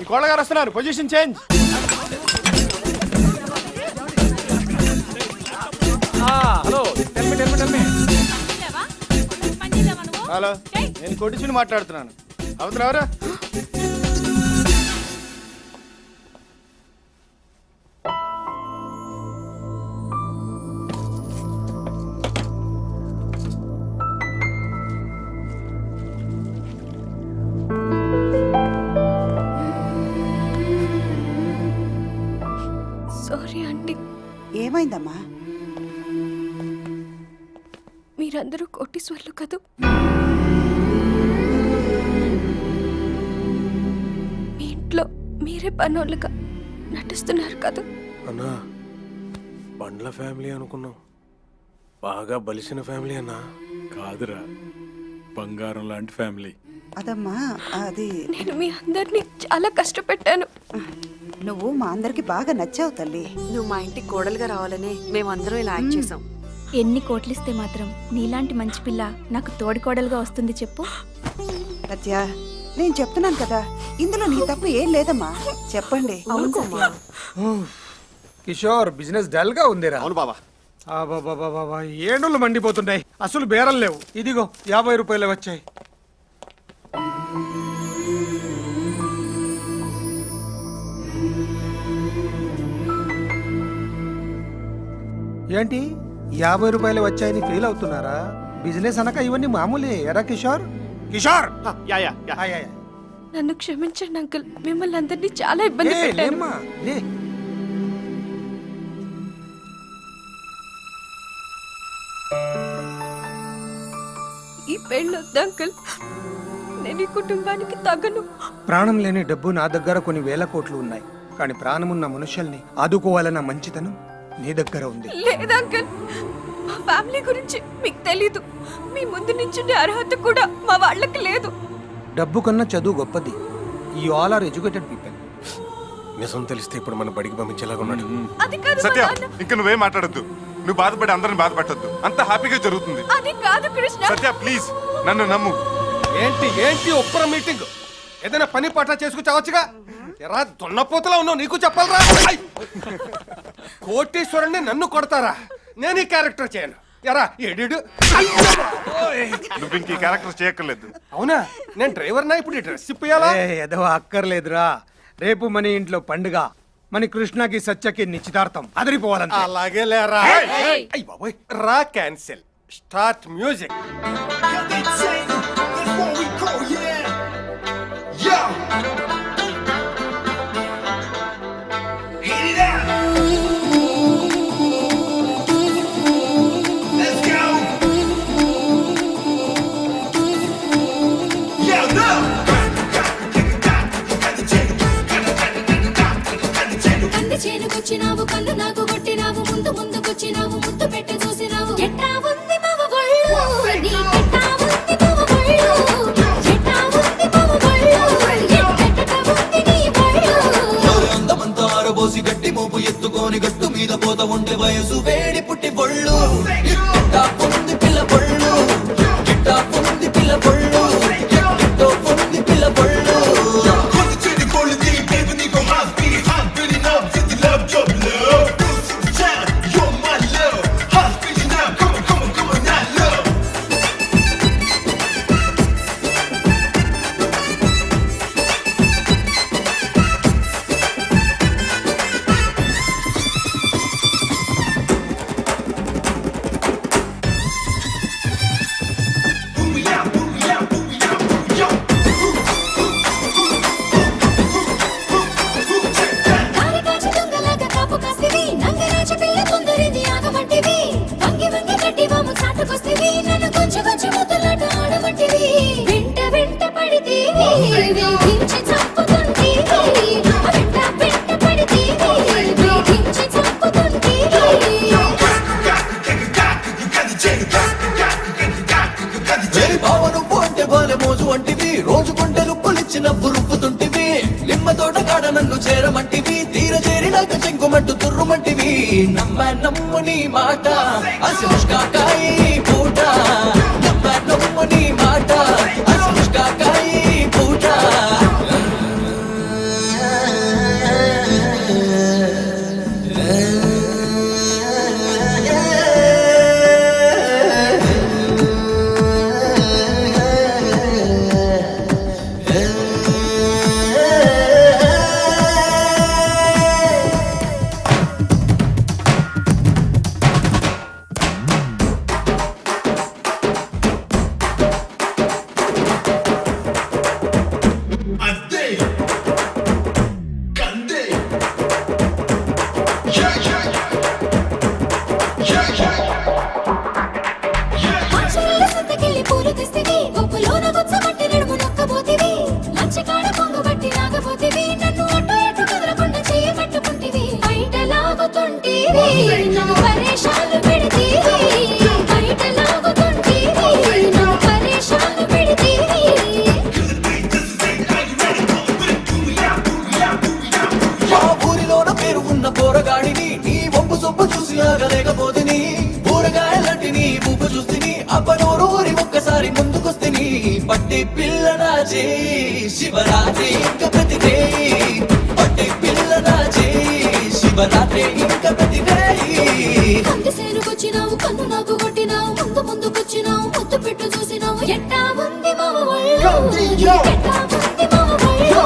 ఈ కోళ్ళగారు వస్తున్నారు, position change. Hello, hello, నేను కొట్టించుని మాట్లాడుతున్నాను. అవతలెవరా? Sorry aunty. ఏమైందమ్మా? మీరందరూ కోటీశ్వర్లు కదూ. మీ ఇంట్లో మీరే పనోళ్ళుగా నటిస్తున్నారు కదా. అన్నా, బండ్ల ఫ్యామిలీ అనుకున్నాం, బాగా బలిసిన ఫ్యామిలీ అన్నా. కాదురా, బంగారం లాంటి ఫ్యామిలీ. అదమ్మా, అది నేను మీ అందరినీ చాలా కష్టపెట్టాను. నువ్వు మా అందరికి బాగా నచ్చావు తల్లి. నువ్వు మా ఇంటికి కోడలుగా రావాలని మేమందరం ఇలా యాక్ట్ చేసాం. ఎన్ని కోట్లిస్తే మాత్రం నీలాంటి మంచి పిల్ల నాకు తోడికోడలుగా వస్తుంది చెప్పు. సత్య, నేను చెప్తున్నాను కదా, ఇందులో నీ తప్పు ఏం లేదమ్మా. చెప్పండి. కిషోర్, బిజినెస్ డల్ గా ఉందిరా. అవును బాబా. ఏడుళ్ళు మండిపోతున్నాయి, అసలు బేరం లేవు. ఇదిగో 50 రూపాయలు వచ్చాయి. ఏంటి 50 రూపాయలు వచ్చాయని ఫీల్ అవుతున్నారా? బిజినెస్ అనక ఇవన్నీ మామూలే. ఎరా Kishore? Kishore, yeah yeah yeah. నన్ను క్షమించండి అంకుల్, మిమ్మల్ని అందరినీ చాలా ఇబ్బంది పెట్టాను. లేమ్మా, లే. ఈ పెళ్ళి వద్దు అంకుల్, నేను ఈ కుటుంబానికి తగను. ప్రాణం లేని డబ్బు నా దగ్గర కొన్ని వేల కోట్లు ఉన్నాయి, కానీ ప్రాణమున్న మనుషుల్ని ఆదుకోవాలన్న మంచితనం నీ దగ్గర ఉంది. లేదు అంకుల్, మా ఫ్యామిలీ గురించి మీకు తెలీదు. మీ ముందు నించుండే అర్హత కూడా మా వాళ్ళకి లేదు. డబ్బు కన్నా చదువు గొప్పది. You all are educated people. నిజం తెలిస్తే ఇప్పుడు మన బడికి పంపించేలాగా ఉన్నాడు. అది కాదు మా సత్య, నాన్న. ఇంకా నువ్వేం మాట్లాడద్దు. నువ్వు బాధపడి అందరిని బాధపెట్టద్దు. అంత హ్యాపీగా జరుగుతుంది. అది కాదు కృష్ణ. సత్య, ప్లీజ్ నన్ను నమ్ము. ఏంటి ఒప్పర మీటింగ్? ఏదైనా పని పాట చేసుకు చావచ్చుగా. ఎరా దున్నపోతలా ఉన్నావు, నీకు చెప్పాలరా. కోటీశ్వరుణ్ణి నన్ను కొడతారా? నేను ఈ క్యారెక్టర్ చేయను. ఎరా ఎడు. నువ్వు ఇంక ఈ క్యారెక్టర్ చేయక్కర్లేదు. అవునా? నేను డ్రైవర్నా? ఇప్పుడు ఈ డ్రెస్ ఇప్పయాలా? ఏదో అక్కర్లేదురా. రేపు మన ఇంట్లో పండుగ. మన కృష్ణకి సత్యకి నిశ్చితార్థం. అదిరిపోవాలంటే. అలాగే లేరా. అయ్య బాబోయ్, రా క్యాన్సిల్. Start music. చేనుకొచ్చినావు, కన్ను నాకు కొట్టినావు, ముందు ముందుకొచ్చినావు, ముద్దు పెట్టి చూసినావు. ఎట్టా ఉంది మావ గొళ్ళు, నీ ఎట్టా ఉంది మావ గొళ్ళు, ఎట్టా ఉంది మావ గొళ్ళు, ఎట్టా ఉంది నీ గొళ్ళు. అందమంతా ఆరబోసి గట్టి మోపు ఎత్తుకొని గట్టు మీద పోత ఉండే వయసు వేడి పుట్టి బొళ్ళు. ఎట్టా ఉంది పిల్ల బొళ్ళు, ఎట్టా ఉంది పిల్ల బొళ్ళు, ఎట్టో ఉంది పిల్ల బొళ్ళు. రోజు కొండలు పొలిచిన బురుపుతుంటివి, నిమ్మ తోట కాడ నన్ను చేరమంటివి, తీర చేరినాక చెంగుమంటూ తుర్రుమంటివి. నమ్ము నీ మాట, అసిముష్కాకాయి పూట. నమ్ము నీ మాట, అసిముష్కాకాయి పూట. చూసి ఆగలేకపోతిని ఊరగాయలంటి నీ ఊపు చూస్తిని అప్పనూరూరి ఒక్కసారి ముందుకొస్తిని పట్టి పిల్ల నాచే శివరాత్రి ఇంకా ప్రతిదే పట్టి పిల్ల నాచే శివరాత్రి ఇంకా ప్రతిదే కందిసేనుకొచ్చినావు కన్ను నాకు కొట్టినావు ముందు ముందుకొచ్చినావు ముద్దు పెట్టు చూసినావు ఎట్టా ఉంది మామ ఒళ్ళు ఎట్టా ఉంది మామ ఒళ్ళు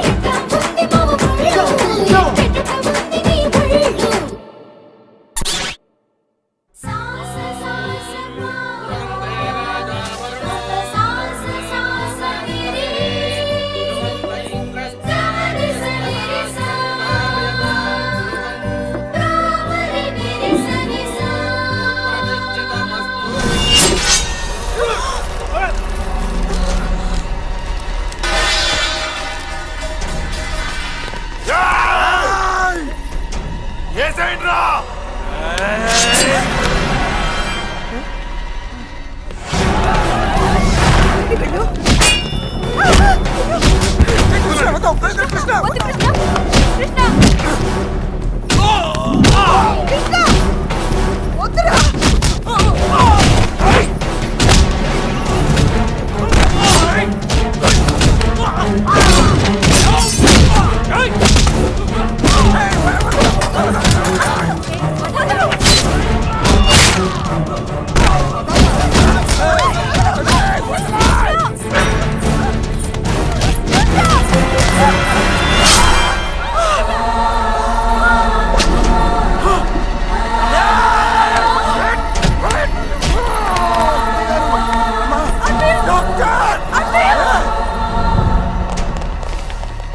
ఎట్టా ఉంది మామ ఒళ్ళు ఎట్టా ఉంది నీ ఒళ్ళు సాస సాస సాస సాస నిరి సారి సరి సా రామరి నిరి సరి సా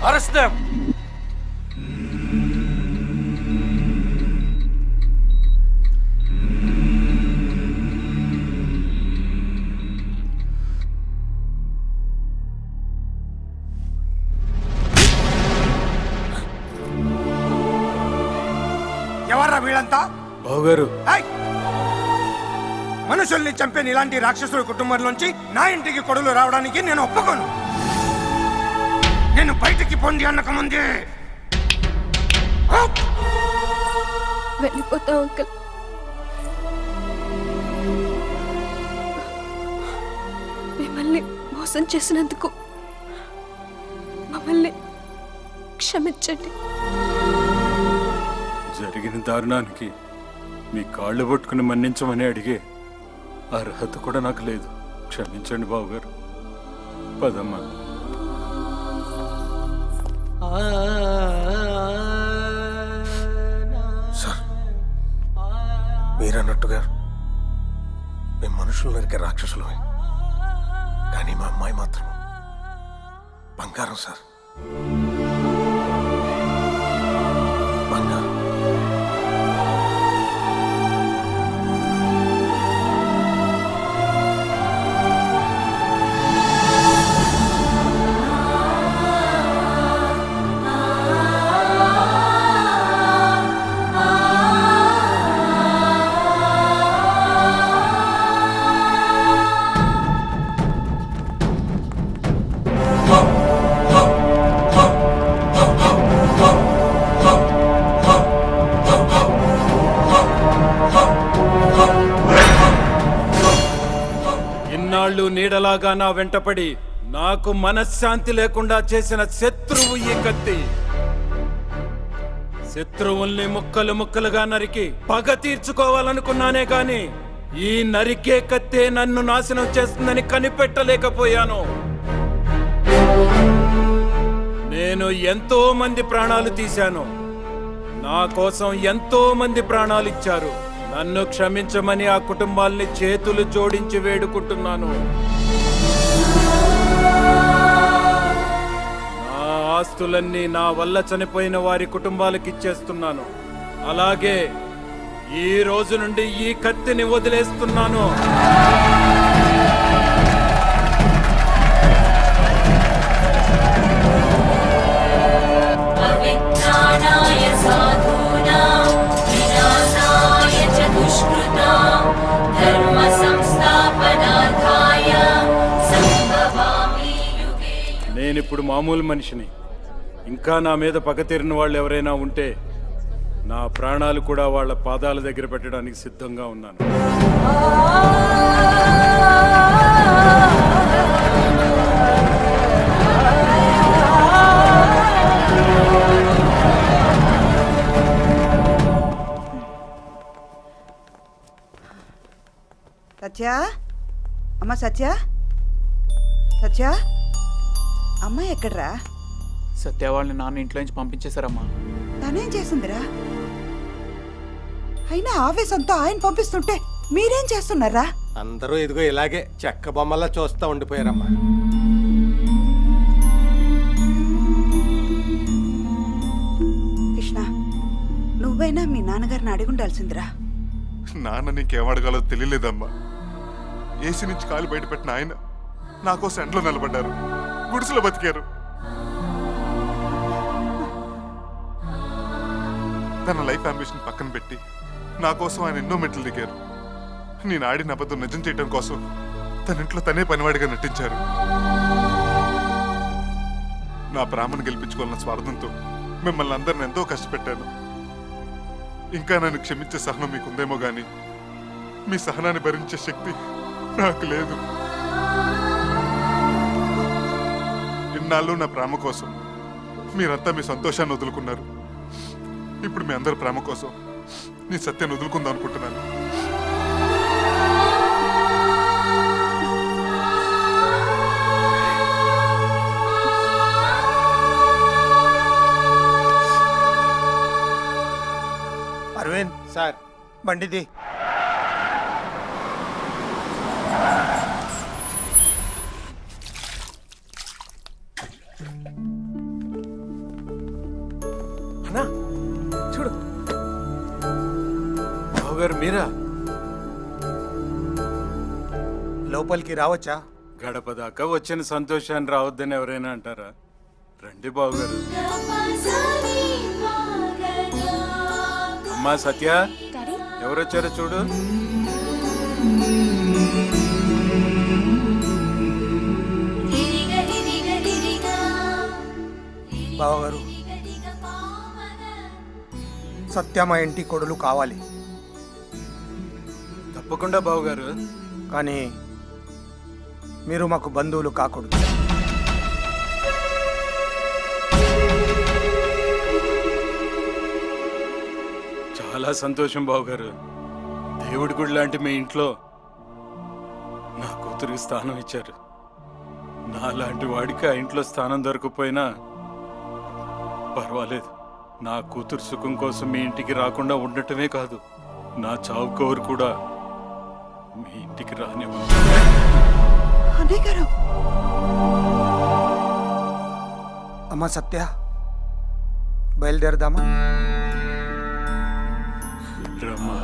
Arrest them! ఎవర్రా వీళ్ళంతా? బావగారు ఏయ్! మనుషుల్ని చంపే ఇలాంటి రాక్షసుల కుటుంబంలోంచి నా ఇంటికి కొడులు రావడానికి నేను ఒప్పుకోను. నేను బయటికి పొంది అన్నక ముందే వెళ్ళిపోతాం అంకుల్. మిమ్మల్ని మోసం చేసినందుకు మమ్మల్ని క్షమించండి. జరిగిన దారుణానికి మీ కాళ్ళు పట్టుకుని మన్నించమని అడిగే అర్హత కూడా నాకు లేదు. క్షమించండి బావగారు. పదమ్మా. సార్ మీరన్నట్టుగా మేము మనుషులు నరికే రాక్షసులమే, కానీ మా అమ్మాయి మాత్రం బంగారం సార్, బంగారం. ఇన్నాళ్ళు నీడలాగా నా వెంటపడి నాకు మనశ్శాంతి లేకుండా చేసిన శత్రువు ఈ కత్తి. శత్రువుల్ని ముక్కలు ముక్కలుగా నరికి పగ తీర్చుకోవాలనుకున్నానే గాని ఈ నరికే కత్తే నన్ను నాశనం చేస్తుందని కనిపెట్టలేకపోయాను. నేను ఎంతో మంది ప్రాణాలు తీశాను. నా కోసం ఎంతో మంది ప్రాణాలు ఇచ్చారు. నన్ను క్షమించమని ఆ కుటుంబాల్ని చేతులు జోడించి వేడుకుంటున్నాను. నా ఆస్తులన్నీ నా వల్ల చనిపోయిన వారి కుటుంబాలకు ఇచ్చేస్తున్నాను. అలాగే ఈ రోజు నుండి ఈ కత్తిని వదిలేస్తున్నాను. నేనిప్పుడు మామూలు మనిషిని. ఇంకా నా మీద పగ తీరిన వాళ్ళు ఎవరైనా ఉంటే నా ప్రాణాలు కూడా వాళ్ళ పాదాల దగ్గర పెట్టడానికి సిద్ధంగా ఉన్నాను. సత్య అమ్మ సత్య సత్య అమ్మ ఎక్కడ్రా? సత్య వాళ్ళని నాన్న ఇంట్లో నుంచి పంపించేశారమ్మా. తనేం చేసిందిరా? అయినా ఆవేశంతో ఆయన పంపిస్తుంటే మీరేం చేస్తున్నారా? అందరూ ఇదిగో ఇలాగే చెక్క బొమ్మలా చూస్తా ఉండిపోయారమ్మా. కృష్ణ, నువ్వైనా మీ నాన్నగారిని అడిగి ఉండాల్సిందిరా. నాన్న నీకేం అడగాలో తెలియలేదమ్మా. ఏసీ నుంచి కాలు బయట పెట్టిన ఆయన నా కోసం ఎండలో నిలబడ్డారు, గుడిసెలో బతికారు. తన లైఫ్ అంబిషన్ పక్కన పెట్టి నా కోసం ఆయన ఎన్నో మెట్లు దిగారు. నేను ఆడిన అబద్ధం నిజం చేయడం కోసం తన ఇంట్లో తనే పనివాడిగా నటించారు. నా ప్రేమను గెలిపించుకోవాలన్న స్వార్థంతో మిమ్మల్ని అందరిని ఎంతో కష్టపెట్టాను. ఇంకా నన్ను క్షమించే సహనం మీకుందేమో గాని మీ సహనాన్ని భరించే శక్తి నాకు లేదు. ఇన్నాళ్ళు నా ప్రేమ కోసం మీరంతా మీ సంతోషాన్ని వదులుకున్నారు. ఇప్పుడు మీ అందరి ప్రేమ కోసం నీ సత్యాన్ని వదులుకుందాం అనుకుంటున్నాను. అరవింద్ సార్, బండిది. అన్నా చూడు, బావగారు మీరా? లోపలికి రావచ్చా? గడప దాకా వచ్చిన సంతోషాన్ని రావద్దని ఎవరైనా అంటారా? రండి బావగారు. అమ్మా సత్య, ఎవరొచ్చారో చూడు. బావగారు, సత్య మా ఇంటి కొడులు కావాలి. తప్పకుండా బావగారు. కానీ మీరు మాకు బంధువులు కాకూడదు. చాలా సంతోషం బావగారు. దేవుడి గుడి లాంటి మీ ఇంట్లో నా కూతురికి స్థానం ఇచ్చారు. నాలాంటి వాడికి ఆ ఇంట్లో స్థానం దొరకపోయినా పర్వాలేదు. నా కూతురు సుఖం కోసం మీ ఇంటికి రాకుండా ఉండటమే కాదు, నా చావు కోరు కూడా మీ ఇంటికి రానివ్వండి. అన్నయ్య గారు, అమ్మ సత్య, బయలుదేరదామా? రమ్మా.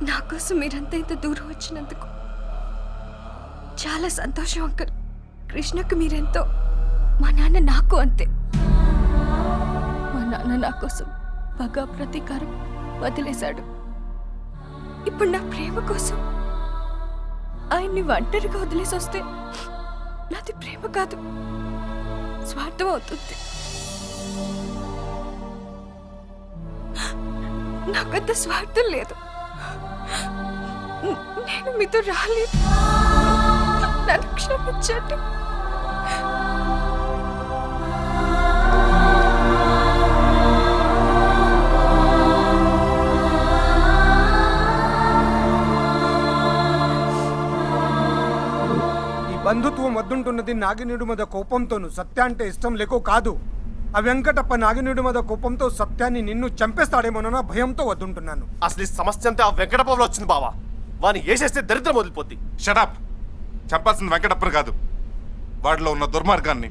నా కోసం మీరంతా ఇంత దూరం వచ్చినందుకు చాలా సంతోషం అంకుల్. కృష్ణకు మీరెంతో, మా నాన్న నాకు అంతే. మా నాన్న నా కోసం పగ ప్రతీకారం వదిలేశాడు. ఇప్పుడు నా ప్రేమ కోసం ఆయన్ని ఒంటరిగా వదిలేసి వస్తే నాది ప్రేమ కాదు, స్వార్థం అవుతుంది. నాకంత స్వార్థం లేదు. నేను మీతో రాలేదు, నన్ను క్షమించండి. ఈ బంధుత్వం వద్దుంటున్నది నాగినీడు మీద కోపంతోను, సత్య అంటే ఇష్టం లేకో కాదు. ఆ వెంకటప్ప నాగినీడు మీద కోపంతో సత్యాన్ని నిన్ను చంపేస్తాడేమోనన్న భయంతో వద్దుంటున్నాను. అసలు ఈ సమస్య అంతా ఆ వెంకటప్పలో వచ్చింది బావా. వాని వేసేస్తే దరిద్రం వదిలిపోద్ది. షటప్. చంపాల్సింది వెంకటప్పని కాదు, వాడిలో ఉన్న దుర్మార్గాన్ని.